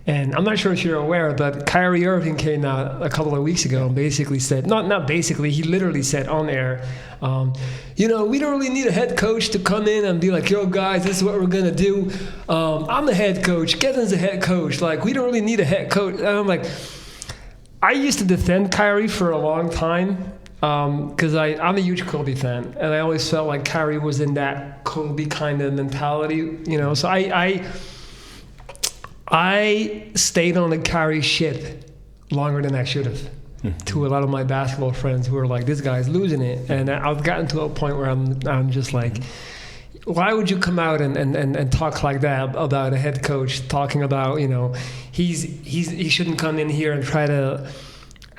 And I'm not sure if you're aware, but Kyrie Irving came out a couple of weeks ago and basically said, not basically, he literally said on air, we don't really need a head coach to come in and be like, yo, guys, this is what we're going to do. I'm the head coach. Kevin's the head coach. Like, we don't really need a head coach. And I'm like, I used to defend Kyrie for a long time because I'm a huge Kobe fan. And I always felt like Kyrie was in that Kobe kind of mentality, So I stayed on the Kyrie ship longer than I should have. To a lot of my basketball friends who were like, this guy's losing it. And I've gotten to a point where I'm just like, why would you come out and talk like that about a head coach, talking about, he shouldn't come in here and try to...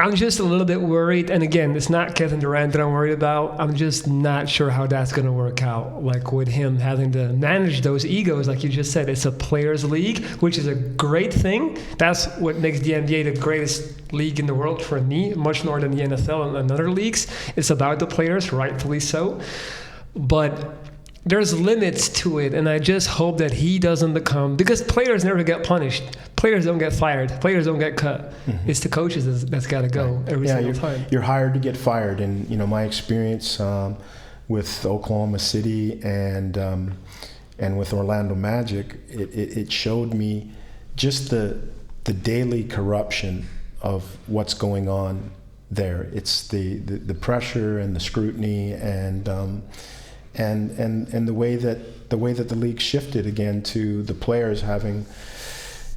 I'm just a little bit worried. And again, it's not Kevin Durant that I'm worried about. I'm just not sure how that's going to work out. Like with him having to manage those egos, like you just said, it's a players' league, which is a great thing. That's what makes the NBA the greatest league in the world for me, much more than the NFL and other leagues. It's about the players, rightfully so. But there's limits to it, and I just hope that he doesn't become, because players never get punished. Players don't get fired. Players don't get cut. It's the coaches that's got to go every single time. You're hired to get fired, and my experience with Oklahoma City and with Orlando Magic, it showed me just the daily corruption of what's going on there. It's the pressure and the scrutiny and the way that the league shifted again to the players having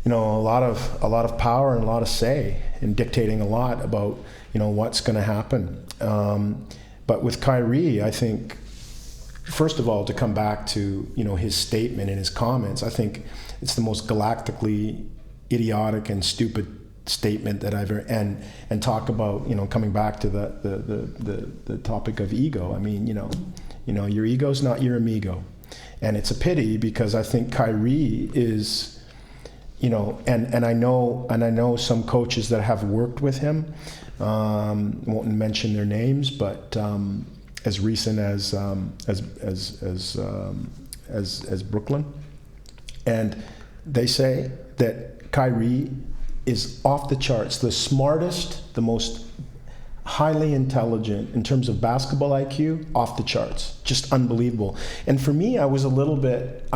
a lot of power and a lot of say in dictating a lot about what's going to happen. But with Kyrie, I think first of all, to come back to his statement and his comments, I think it's the most galactically idiotic and stupid statement that I've ever and talk about coming back to the topic of ego. I mean your ego's not your amigo, and it's a pity because I think Kyrie is, and I know some coaches that have worked with him. Won't mention their names, but as recent as Brooklyn, and they say that Kyrie is off the charts, the smartest, the most highly intelligent in terms of basketball IQ, off the charts, just unbelievable. And for me, I was a little bit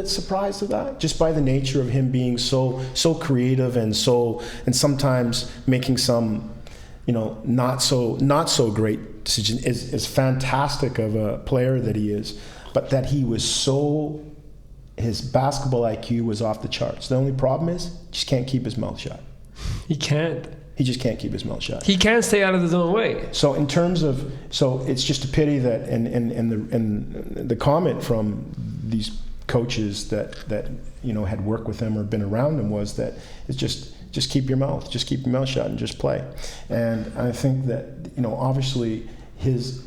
surprised at that, just by the nature of him being so creative and sometimes making some, not so great decision. As fantastic of a player that he is, but that he was his basketball IQ was off the charts. The only problem is he just can't keep his mouth shut. He can't. He just can't keep his mouth shut. He can't stay out of his own way. So in terms of, it's just a pity that, and the comment from these coaches that had worked with him or been around him was that it's just keep your mouth shut and just play. And I think that obviously his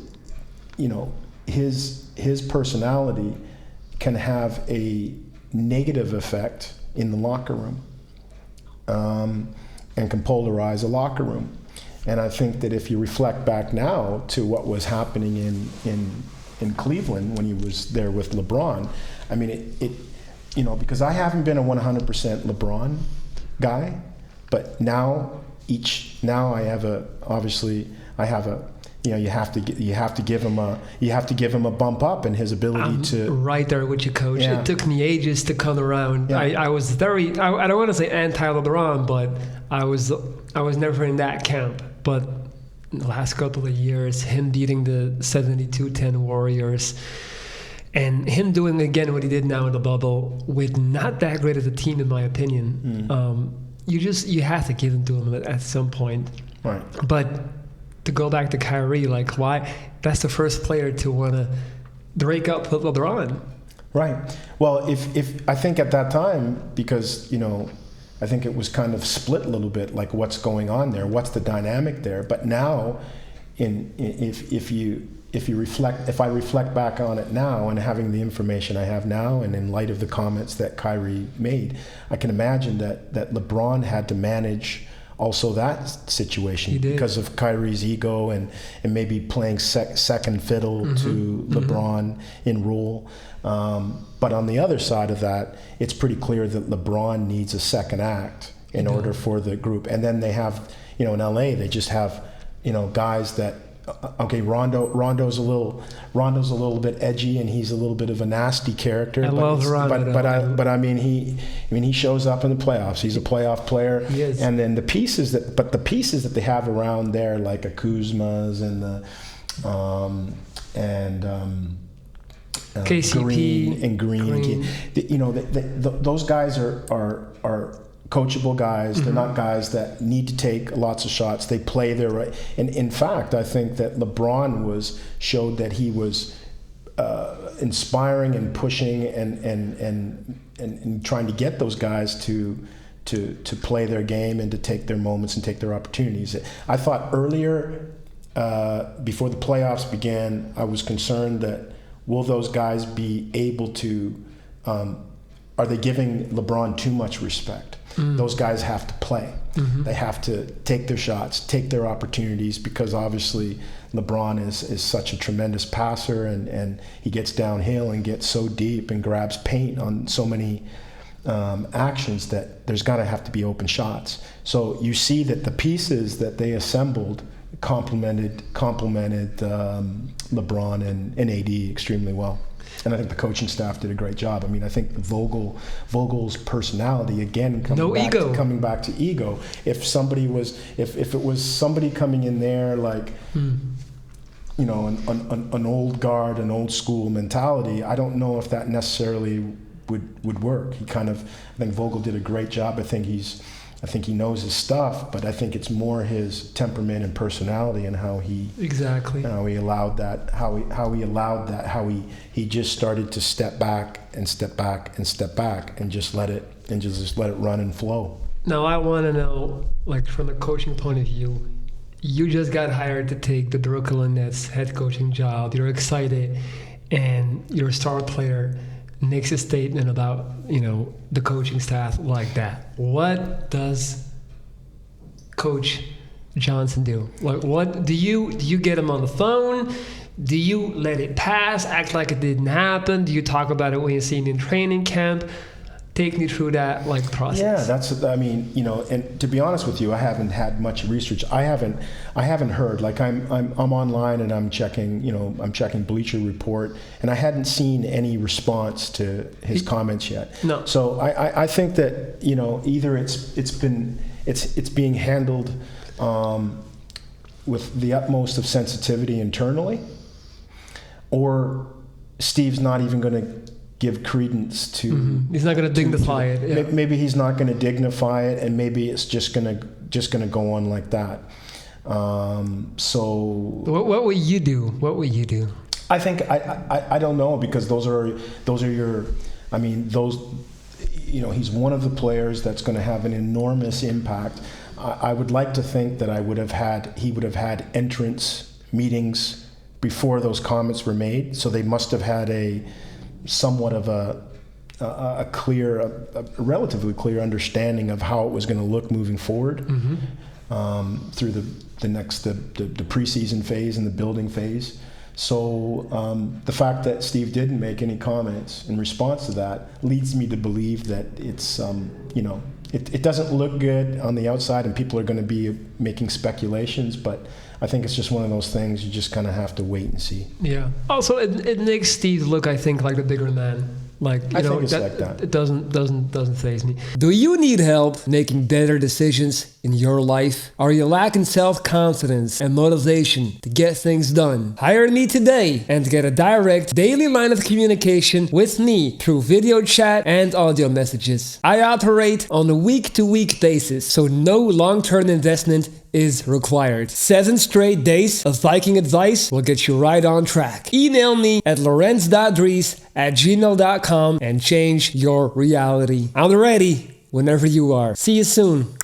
personality can have a negative effect in the locker room. And can polarize a locker room. And I think that if you reflect back now to what was happening in Cleveland when he was there with LeBron, I mean, because I haven't been a 100% LeBron guy, but now I have you have to give him a bump up in his ability to. Right there with you, coach. Yeah. It took me ages to come around. Yeah. I was very. I don't want to say anti-LeBron, but I was never in that camp. But in the last couple of years, him beating the 72-10 Warriors, and him doing again what he did now in the bubble with not that great of a team, in my opinion. You have to give him to him at some point. Right. But to go back to Kyrie, like why? That's the first player to want to break up with LeBron. Right. Well, if I think at that time, because I think it was kind of split a little bit, like what's going on there, what's the dynamic there. But now, if I reflect back on it now, and having the information I have now, and in light of the comments that Kyrie made, I can imagine that LeBron had to manage also that situation because of Kyrie's ego and maybe playing second fiddle to LeBron in role. But on the other side of that, it's pretty clear that LeBron needs a second act in order for the group. And then they have, in LA, they just have, guys that, okay, Rondo's a little bit edgy and he's a little bit of a nasty character. I love Rondo. But I mean he shows up in the playoffs. He's a playoff player. He is. And then the pieces that they have around there, like a Kuzma's and the KCP Green. Those guys are coachable guys. They're not guys that need to take lots of shots. They play their right. And in fact, I think that LeBron showed that he was inspiring and pushing and trying to get those guys to play their game and to take their moments and take their opportunities. I thought earlier, before the playoffs began, I was concerned that will those guys be able to, are they giving LeBron too much respect? Those guys have to play. They have to take their shots, take their opportunities, because obviously LeBron is such a tremendous passer and he gets downhill and gets so deep and grabs paint on so many actions that there's got to have to be open shots. So you see that the pieces that they assembled complemented LeBron and AD extremely well. And I think the coaching staff did a great job. I mean, I think Vogel's personality, again, coming back to ego. If it was somebody coming in there like, an old guard, an old school mentality, I don't know if that necessarily would work. I think Vogel did a great job. I think he knows his stuff, but I think it's more his temperament and personality and how he allowed that, how he just started to step back and step back and step back and just let it run and flow. Now I want to know, like, from the coaching point of view, you just got hired to take the Brooklyn Nets head coaching job. You're excited, and your star player makes a statement about, the coaching staff like that. What does Coach Johnson do? Like, what do you get him on the phone? Do you let it pass, act like it didn't happen? Do you talk about it when you see him in training camp? Take me through that process. Yeah, and to be honest with you, I haven't had much research. I haven't heard. Like I'm online and I'm checking Bleacher Report, and I hadn't seen any response to his comments yet. No. So I think that either it's being handled with the utmost of sensitivity internally, or Steve's not even going to give credence to. He's not going to dignify it. Yeah. Maybe he's not going to dignify it, and maybe it's just going to go on like that. So what would you do? What would you do? I think I don't know, because those are your. I mean, those. He's one of the players that's going to have an enormous impact. I would like to think that he would have had entrance meetings before those comments were made. So they must have had somewhat of a relatively clear understanding of how it was going to look moving forward through the preseason phase and the building phase. So the fact that Steve didn't make any comments in response to that leads me to believe that it's it doesn't look good on the outside, and people are going to be making speculations, but I think it's just one of those things you just kind of have to wait and see. Yeah. Also, it makes Steve look, I think, like the bigger man. Like, I think it's like that. It doesn't faze me. Do you need help making better decisions in your life? Are you lacking self-confidence and motivation to get things done? Hire me today and get a direct daily line of communication with me through video chat and audio messages. I operate on a week-to-week basis, so no long-term investment is required. 7 straight days of Viking advice will get you right on track. Email me at lorenz.dries@gmail.com and change your reality. I'm ready whenever you are. See you soon.